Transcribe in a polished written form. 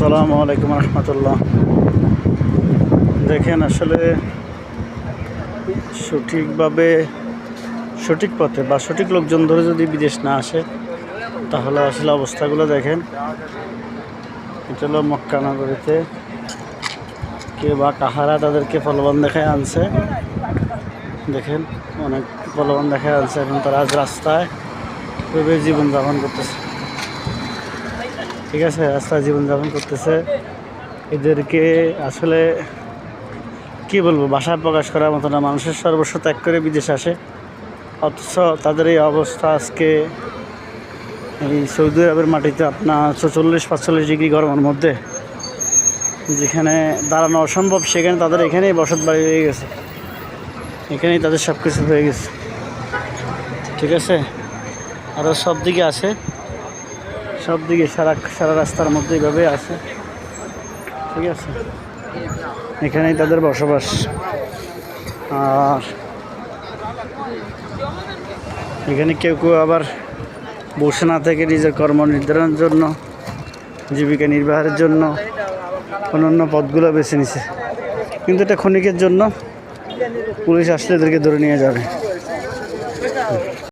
আসসালামু আলাইকুম রহমতুল্লাহ। দেখেন, আসলে সঠিকভাবে সঠিক পথে বা সঠিক লোকজন ধরে যদি বিদেশ না আসে তাহলে আসলে অবস্থাগুলো দেখেন। এটা হলো মক্কা নগরীতে কে বা কাহারা তাদেরকে প্রলোভন দেখায় আনছে। দেখেন, অনেক প্রলোভন দেখায় আনছে, এখন তারা আজ রাস্তায় জীবনযাপন করতেছে। ঠিক আছে, রাস্তায় জীবনযাপন করতেছে। এদেরকে আসলে কি বলবো, ভাষায় প্রকাশ করার মতো না। মানুষের সর্বস্ব ত্যাগ করে বিদেশে আসে, অথচ তাদের এই অবস্থা আজকে এই সৌদি আরবের মাটিতে আপনার 44-45 ডিগ্রি গরমের মধ্যে, যেখানে দাঁড়ানো অসম্ভব, সেখানে তাদের এখানেই বসত বাড়ি হয়ে গেছে, এখানেই তাদের সব কিছু হয়ে গেছে। ঠিক আছে, আরও সব দিকে আছে, সব দিকে সারা রাস্তার মধ্যে এইভাবে আছে। ঠিক আছে, এখানেই তাদের বসবাস। আর এখানে কেউ কেউ আবার বসে না থেকে নিজের কর্ম নির্ধারণের জন্য, জীবিকা নির্বাহের জন্য অন্যান্য পথগুলো বেছে নিছে, কিন্তু এটা ক্ষণিকের জন্য। পুলিশ আসলে এদেরকে ধরে নিয়ে যাবে।